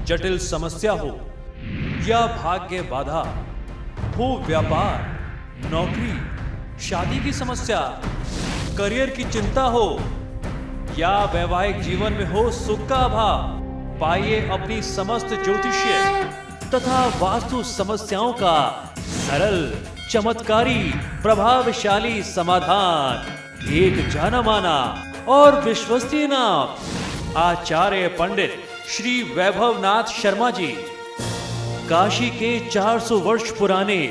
जटिल समस्या हो या भाग्य बाधा, हो व्यापार, नौकरी, शादी की समस्या, करियर की चिंता हो या वैवाहिक जीवन में हो सुख का अभाव, पाइए अपनी समस्त ज्योतिषीय तथा वास्तु समस्याओं का सरल, चमत्कारी, प्रभावशाली समाधान। एक जाना माना और विश्वसनीय नाम, आचार्य पंडित श्री वैभवनाथ शर्मा जी, काशी के 400 वर्ष पुराने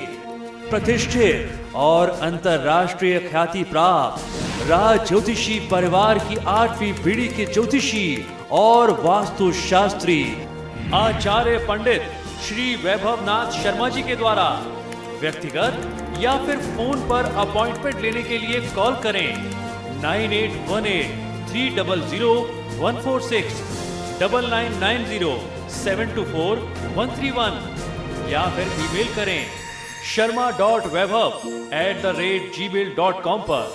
प्रतिष्ठित और अंतरराष्ट्रीय ख्याति प्राप्त राज ज्योतिषी परिवार की 8वीं पीढ़ी के ज्योतिषी और वास्तु शास्त्री आचार्य पंडित श्री वैभवनाथ शर्मा जी के द्वारा व्यक्तिगत या फिर फोन पर अपॉइंटमेंट लेने के लिए कॉल करें 9818300146, 9990724131 या फिर ईमेल करें sharma.vaibhav@gmail.com पर।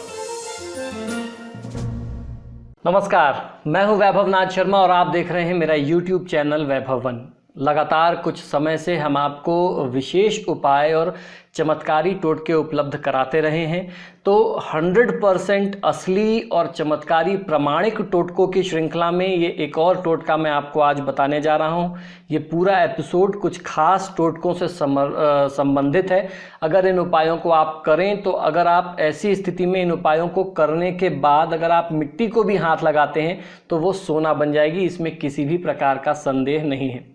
नमस्कार, मैं हूं वैभवनाथ शर्मा और आप देख रहे हैं मेरा YouTube चैनल वैभवन। लगातार कुछ समय से हम आपको विशेष उपाय और चमत्कारी टोटके उपलब्ध कराते रहे हैं। तो 100% असली और चमत्कारी प्रमाणिक टोटकों की श्रृंखला में ये एक और टोटका मैं आपको आज बताने जा रहा हूँ। ये पूरा एपिसोड कुछ खास टोटकों से संबंधित है। अगर इन उपायों को आप करें, तो अगर आप ऐसी स्थिति में इन उपायों को करने के बाद अगर आप मिट्टी को भी हाथ लगाते हैं तो वो सोना बन जाएगी, इसमें किसी भी प्रकार का संदेह नहीं है।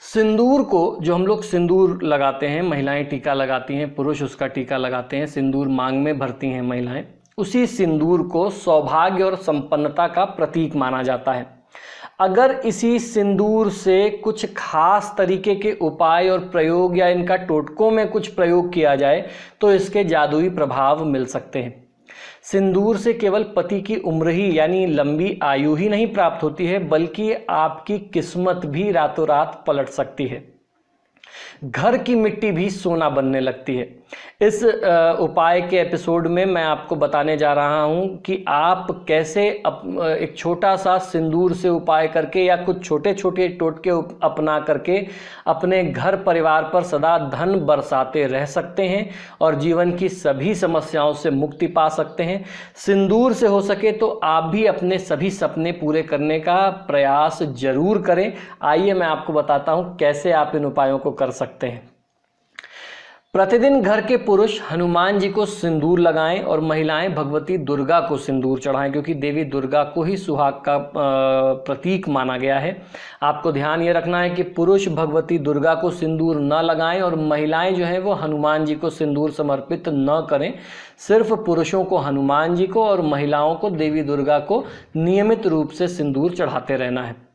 सिंदूर को, जो हम लोग सिंदूर लगाते हैं, महिलाएं टीका लगाती हैं, पुरुष उसका टीका लगाते हैं, सिंदूर मांग में भरती हैं महिलाएं, उसी सिंदूर को सौभाग्य और संपन्नता का प्रतीक माना जाता है। अगर इसी सिंदूर से कुछ खास तरीके के उपाय और प्रयोग या इनका टोटकों में कुछ प्रयोग किया जाए तो इसके जादुई प्रभाव मिल सकते हैं। सिंदूर से केवल पति की उम्र ही यानी लंबी आयु ही नहीं प्राप्त होती है, बल्कि आपकी किस्मत भी रातों रात पलट सकती है। घर की मिट्टी भी सोना बनने लगती है। इस उपाय के एपिसोड में मैं आपको बताने जा रहा हूं कि आप कैसे एक छोटा सा सिंदूर से उपाय करके या कुछ छोटे छोटे टोटके अपना करके अपने घर परिवार पर सदा धन बरसाते रह सकते हैं और जीवन की सभी समस्याओं से मुक्ति पा सकते हैं। सिंदूर से हो सके तो आप भी अपने सभी सपने पूरे करने का प्रयास जरूर करें। आइए मैं आपको बताता हूं कैसे आप इन उपायों को कर सकते हैं। प्रतिदिन घर के पुरुष हनुमान जी को सिंदूर लगाएं और महिलाएं भगवती दुर्गा को सिंदूर चढ़ाएं, क्योंकि देवी दुर्गा को ही सुहाग का प्रतीक माना गया है। आपको ध्यान ये रखना है कि पुरुष भगवती दुर्गा को सिंदूर न लगाएं और महिलाएं जो हैं वो हनुमान जी को सिंदूर समर्पित न करें। सिर्फ पुरुषों को हनुमान जी को और महिलाओं को देवी दुर्गा को नियमित रूप से सिंदूर चढ़ाते रहना है।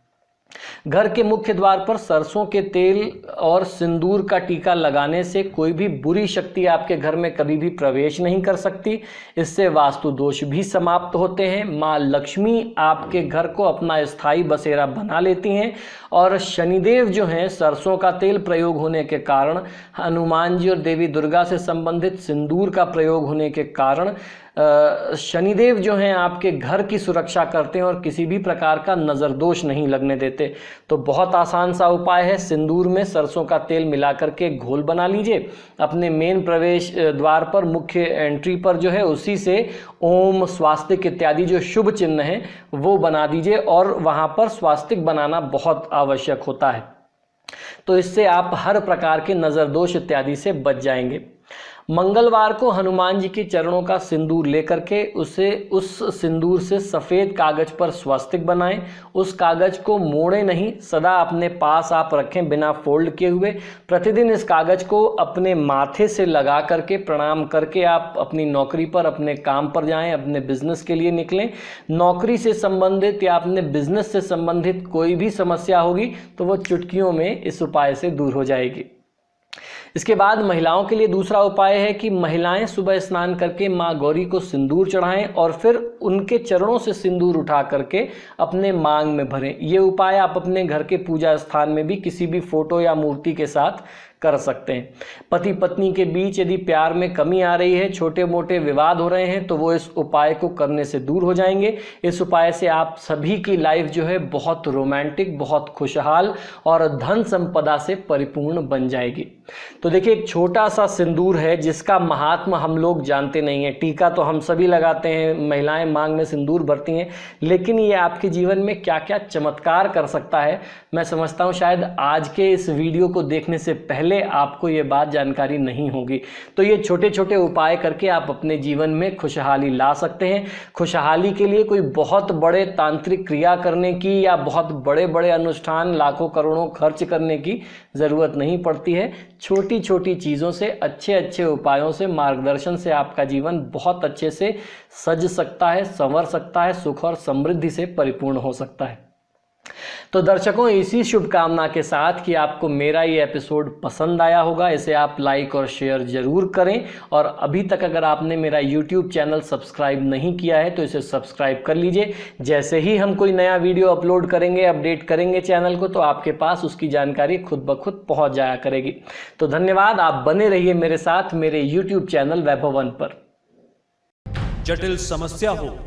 घर के मुख्य द्वार पर सरसों के तेल और सिंदूर का टीका लगाने से कोई भी बुरी शक्ति आपके घर में कभी भी प्रवेश नहीं कर सकती। इससे वास्तु दोष भी समाप्त होते हैं। माँ लक्ष्मी आपके घर को अपना स्थायी बसेरा बना लेती हैं और शनिदेव जो हैं, सरसों का तेल प्रयोग होने के कारण, हनुमान जी और देवी दुर्गा से संबंधित सिंदूर का प्रयोग होने के कारण शनिदेव जो हैं आपके घर की सुरक्षा करते हैं और किसी भी प्रकार का नज़र दोष नहीं लगने देते। तो बहुत आसान सा उपाय है। सिंदूर में सरसों का तेल मिला करके घोल बना लीजिए। अपने मेन प्रवेश द्वार पर, मुख्य एंट्री पर जो है, उसी से ओम, स्वास्तिक इत्यादि जो शुभ चिन्ह हैं वो बना दीजिए और वहाँ पर स्वास्तिक बनाना बहुत आवश्यक होता है। तो इससे आप हर प्रकार के नज़र दोष इत्यादि से बच जाएंगे। मंगलवार को हनुमान जी के चरणों का सिंदूर लेकर के उस सिंदूर से सफ़ेद कागज पर स्वस्तिक बनाएं। उस कागज को मोड़े नहीं, सदा अपने पास आप रखें बिना फोल्ड किए हुए। प्रतिदिन इस कागज को अपने माथे से लगा करके प्रणाम करके आप अपनी नौकरी पर, अपने काम पर जाएं, अपने बिजनेस के लिए निकलें। नौकरी से संबंधित या अपने बिजनेस से संबंधित कोई भी समस्या होगी तो वो चुटकियों में इस उपाय से दूर हो जाएगी। इसके बाद महिलाओं के लिए दूसरा उपाय है कि महिलाएं सुबह स्नान करके माँ गौरी को सिंदूर चढ़ाएं और फिर उनके चरणों से सिंदूर उठा करके अपने मांग में भरें। ये उपाय आप अपने घर के पूजा स्थान में भी किसी भी फोटो या मूर्ति के साथ कर सकते हैं। पति पत्नी के बीच यदि प्यार में कमी आ रही है, छोटे मोटे विवाद हो रहे हैं, तो वो इस उपाय को करने से दूर हो जाएंगे। इस उपाय से आप सभी की लाइफ जो है बहुत रोमांटिक, बहुत खुशहाल और धन संपदा से परिपूर्ण बन जाएगी। तो देखिए, एक छोटा सा सिंदूर है जिसका महात्मा हम लोग जानते नहीं है। टीका तो हम सभी लगाते हैं, महिलाएं मांग में सिंदूर भरती हैं, लेकिन ये आपके जीवन में क्या क्या चमत्कार कर सकता है, मैं समझता हूँ शायद आज के इस वीडियो को देखने से पहले आपको ये बात जानकारी नहीं होगी। तो ये छोटे छोटे उपाय करके आप अपने जीवन में खुशहाली ला सकते हैं। खुशहाली के लिए कोई बहुत बड़े तांत्रिक क्रिया करने की या बहुत बड़े बड़े अनुष्ठान लाखों करोड़ों खर्च करने की ज़रूरत नहीं पड़ती है। छोटी छोटी चीज़ों से, अच्छे अच्छे उपायों से, मार्गदर्शन से आपका जीवन बहुत अच्छे से सज सकता है, संवर सकता है, सुख और समृद्धि से परिपूर्ण हो सकता है। तो दर्शकों, इसी शुभकामना के साथ कि आपको मेरा ये एपिसोड पसंद आया होगा, इसे आप लाइक और शेयर जरूर करें। और अभी तक अगर आपने मेरा YouTube चैनल सब्सक्राइब नहीं किया है तो इसे सब्सक्राइब कर लीजिए। जैसे ही हम कोई नया वीडियो अपलोड करेंगे, अपडेट करेंगे चैनल को, तो आपके पास उसकी जानकारी खुद ब खुद पहुंच जाया करेगी। तो धन्यवाद, आप बने रहिए मेरे साथ मेरे YouTube चैनल वैभव वन पर। जटिल समस्या हो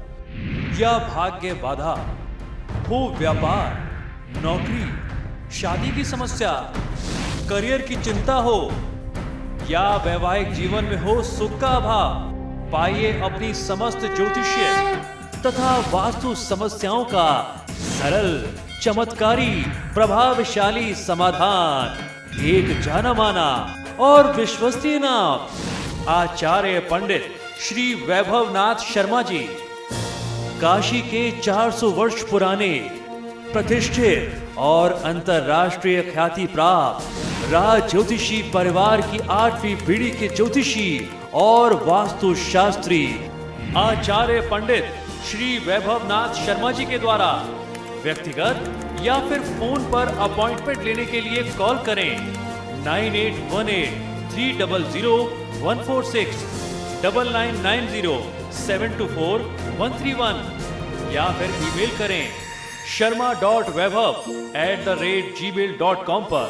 या भाग्य बाधा हो, व्यापार, नौकरी, शादी की समस्या, करियर की चिंता हो या वैवाहिक जीवन में हो सुख का अभाव, पाइए अपनी समस्त ज्योतिषीय तथा वास्तु समस्याओं का सरल, चमत्कारी, प्रभावशाली समाधान। एक जाना माना और विश्वसनीय नाम, आचार्य पंडित श्री वैभवनाथ शर्मा जी, काशी के 400 वर्ष पुराने प्रतिष्ठित और अंतरराष्ट्रीय ख्याति प्राप्त राज ज्योतिषी परिवार की 8वीं पीढ़ी के ज्योतिषी और वास्तु शास्त्री आचार्य पंडित श्री वैभवनाथ शर्मा जी के द्वारा व्यक्तिगत या फिर फोन पर अपॉइंटमेंट लेने के लिए कॉल करें 9818300146, 9990724131 या फिर ईमेल करें sharma.vaibhav@gmail.com पर।